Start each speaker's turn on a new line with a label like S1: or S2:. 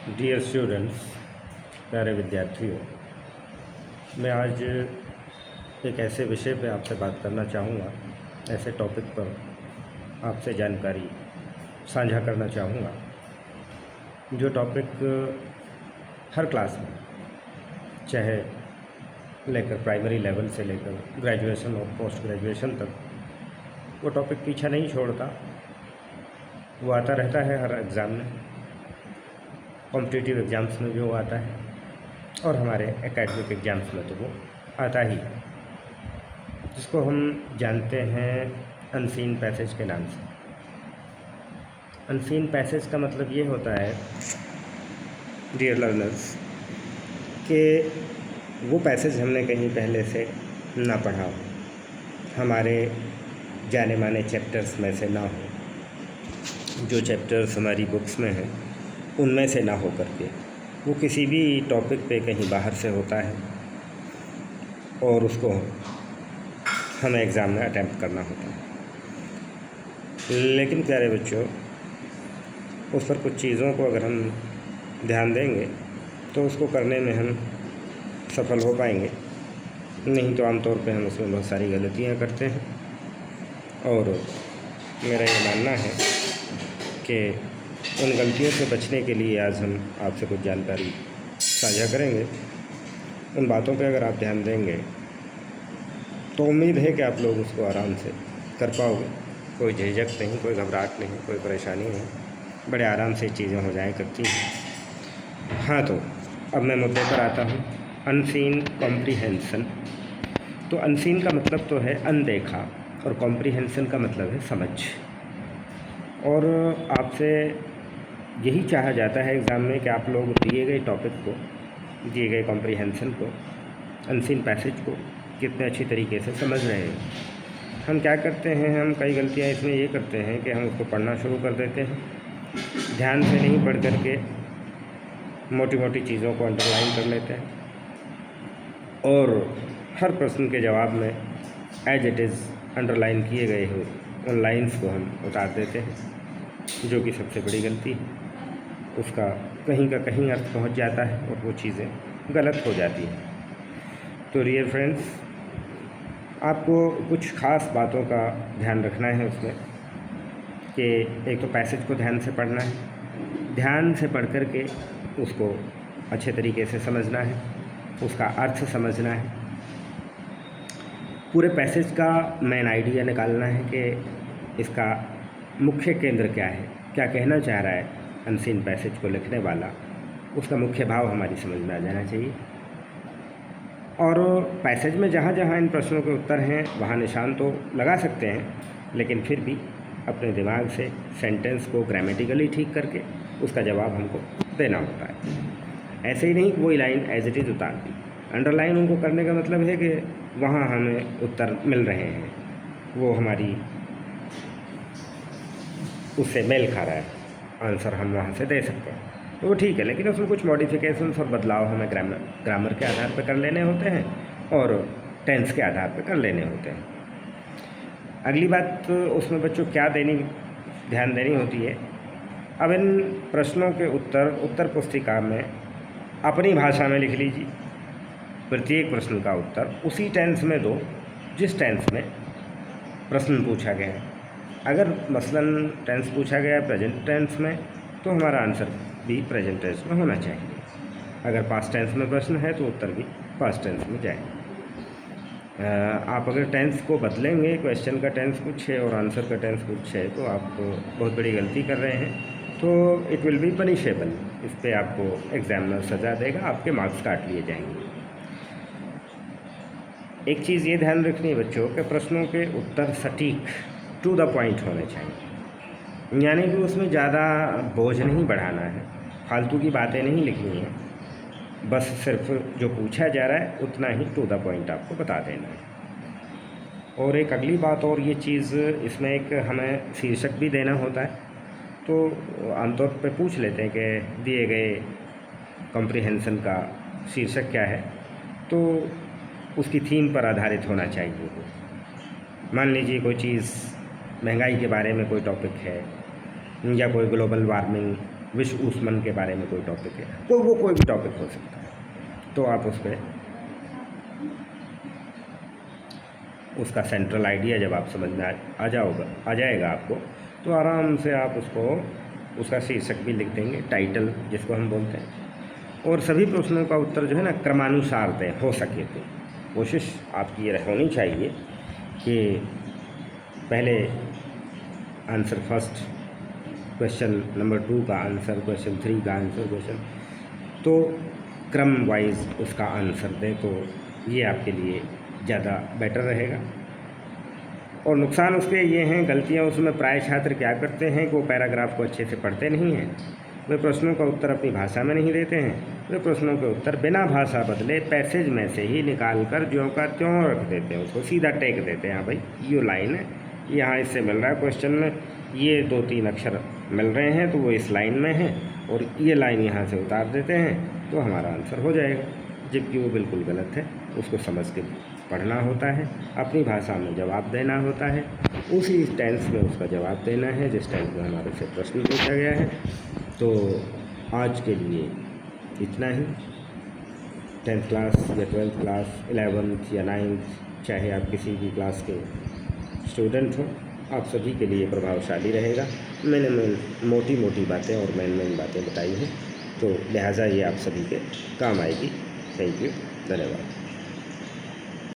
S1: Dear students, प्यारे विद्यार्थियों, मैं आज एक ऐसे विषय पे आपसे बात करना चाहूँगा, ऐसे टॉपिक पर आपसे जानकारी साझा करना चाहूँगा जो टॉपिक हर क्लास में, चाहे लेकर प्राइमरी लेवल से लेकर ग्रेजुएशन और पोस्ट ग्रेजुएशन तक, वो टॉपिक पीछा नहीं छोड़ता। वो आता रहता है हर एग्ज़ाम में, कॉम्पिटिटिव एग्ज़ाम्स में भी वो आता है और हमारे एकेडमिक एग्ज़ाम्स में तो वो आता ही है, जिसको हम जानते हैं अनसीन पैसेज के नाम से। अनसीन पैसेज का मतलब ये होता है, डियर लर्नर्स, कि वो पैसेज हमने कहीं पहले से ना पढ़ा हो, हमारे जाने माने चैप्टर्स में से ना हो, जो चैप्टर्स हमारी बुक्स में हैं उनमें से ना हो करके वो किसी भी टॉपिक पे कहीं बाहर से होता है और उसको हमें एग्ज़ाम में अटेम्प्ट करना होता है। लेकिन प्यारे बच्चों, उस पर कुछ चीज़ों को अगर हम ध्यान देंगे तो उसको करने में हम सफल हो पाएंगे, नहीं तो आमतौर पे हम उसमें बहुत सारी गलतियां करते हैं। और मेरा ये मानना है कि उन गलतियों से बचने के लिए आज हम आपसे कुछ जानकारी साझा करेंगे। उन बातों पे अगर आप ध्यान देंगे तो उम्मीद है कि आप लोग उसको आराम से कर पाओगे। कोई झिझक नहीं, कोई घबराहट नहीं, कोई परेशानी नहीं, बड़े आराम से चीज़ें हो जाया करती हैं। हाँ, तो अब मैं मुद्दे पर आता हूँ, अनसीन कॉम्प्रीहेंसन। तो अनसीन का मतलब तो है अनदेखा और कॉम्प्रीहेंसन का मतलब है समझ। और आपसे यही चाहा जाता है एग्ज़ाम में कि आप लोग दिए गए टॉपिक को, दिए गए कॉम्प्रीहेंसन को, अनसीन पैसेज को कितने अच्छी तरीके से समझ रहे हैं। हम क्या करते हैं, हम कई गलतियां इसमें ये करते हैं कि हम उसको पढ़ना शुरू कर देते हैं, ध्यान से नहीं पढ़ करके मोटी मोटी चीज़ों को अंडरलाइन कर लेते हैं और हर प्रश्न के जवाब में एज इट इज़ अंडरलाइन किए गए हो उन लाइन्स को हम उतार देते हैं, जो कि सबसे बड़ी गलती है। उसका कहीं का कहीं अर्थ पहुंच जाता है और वो चीज़ें गलत हो जाती हैं। तो डियर फ्रेंड्स, आपको कुछ ख़ास बातों का ध्यान रखना है उसमें, कि एक तो पैसेज को ध्यान से पढ़ना है, ध्यान से पढ़ कर के उसको अच्छे तरीके से समझना है, उसका अर्थ समझना है, पूरे पैसेज का मेन आइडिया निकालना है कि इसका मुख्य केंद्र क्या है, क्या कहना चाह रहा है अनसीन पैसेज को लिखने वाला, उसका मुख्य भाव हमारी समझ में आ जाना चाहिए। और पैसेज में जहाँ जहाँ इन प्रश्नों के उत्तर हैं वहाँ निशान तो लगा सकते हैं, लेकिन फिर भी अपने दिमाग से सेंटेंस को ग्रामेटिकली ठीक करके उसका जवाब हमको देना होता है। ऐसे ही नहीं कि वही लाइन एज इट इज़ उतार दी। अंडरलाइन उनको करने का मतलब है कि वहाँ हमें उत्तर मिल रहे हैं, वो हमारी उससे मेल खा रहा है, आंसर हम वहाँ से दे सकते हैं, तो वो ठीक है। लेकिन उसमें कुछ मॉडिफिकेशंस और बदलाव हमें ग्रामर के आधार पर कर लेने होते हैं और टेंस के आधार पर कर लेने होते हैं। अगली बात उसमें बच्चों क्या ध्यान देनी होती है। अब इन प्रश्नों के उत्तर पुस्तिका में अपनी भाषा में लिख लीजिए। प्रत्येक प्रश्न का उत्तर उसी टेंस में दो जिस टेंस में प्रश्न पूछा गया है। अगर मसलन टेंस पूछा गया है प्रेजेंट टेंस में, तो हमारा आंसर भी प्रेजेंट टेंस में होना चाहिए। अगर पास्ट टेंस में प्रश्न है तो उत्तर भी पास्ट टेंस में जाए। आप अगर टेंस को बदलेंगे, क्वेश्चन का टेंस कुछ है और आंसर का टेंस कुछ है, तो आप बहुत बड़ी गलती कर रहे हैं, तो इट विल बी पनिशेबल। इस पर आपको एग्जामिनर सज़ा देगा, आपके मार्क्स काट लिए जाएंगे। एक चीज़ ये ध्यान रखनी है बच्चों कि प्रश्नों के उत्तर सटीक टू द पॉइंट होने चाहिए, यानी कि उसमें ज़्यादा बोझ नहीं बढ़ाना है, फालतू की बातें नहीं लिखनी है, बस सिर्फ जो पूछा जा रहा है उतना ही टू द पॉइंट आपको बता देना है। और एक अगली बात, और ये चीज़ इसमें एक हमें शीर्षक भी देना होता है। तो आमतौर पर पूछ लेते हैं कि दिए गए कॉम्प्रिहेंसन का शीर्षक क्या है, तो उसकी थीम पर आधारित होना चाहिए। मान लीजिए कोई चीज़ महंगाई के बारे में कोई टॉपिक है, या कोई ग्लोबल वार्मिंग विश्व ऊष्मन के बारे में कोई टॉपिक है, कोई भी टॉपिक हो सकता है, तो आप उस पर उसका सेंट्रल आइडिया जब आप समझ में आ जाएगा आपको, तो आराम से आप उसका शीर्षक भी लिख देंगे, टाइटल जिसको हम बोलते हैं, और सभी प्रश्नों का उत्तर जो है ना क्रमानुसार दें हो सके तो। कोशिश आपकी ये होनी चाहिए कि पहले आंसर फर्स्ट, क्वेश्चन नंबर 2 का आंसर, क्वेश्चन 3 का आंसर, क्वेश्चन, तो क्रम वाइज उसका आंसर दें, तो ये आपके लिए ज़्यादा बेटर रहेगा। और नुकसान उसके ये हैं, गलतियाँ उसमें प्राय छात्र क्या करते हैं कि वो पैराग्राफ को अच्छे से पढ़ते नहीं हैं, वे प्रश्नों का उत्तर अपनी भाषा में नहीं देते हैं, वे प्रश्नों के उत्तर बिना भाषा बदले पैसेज में से ही निकाल कर ज्यों का त्यों रख देते हैं, उसको सीधा टेक देते हैं। हाँ भाई ये लाइन है, यहाँ इससे मिल रहा है क्वेश्चन में, ये 2-3 अक्षर मिल रहे हैं तो वो इस लाइन में है, और ये लाइन यहाँ से उतार देते हैं तो हमारा आंसर हो जाएगा, जबकि वो बिल्कुल गलत है। उसको समझ के पढ़ना होता है, अपनी भाषा में जवाब देना होता है, उसी टेंस में उसका जवाब देना है जिस टेंस में हमारे से प्रश्न पूछा गया है। तो आज के लिए इतना ही। 10th क्लास या 12th क्लास, 11th या 9th, चाहे आप किसी भी क्लास के स्टूडेंट हों, आप सभी के लिए प्रभावशाली रहेगा। मैंने मोटी मोटी बातें और मेन बातें बताई हैं, तो लिहाजा ये आप सभी के काम आएगी। थैंक यू, धन्यवाद।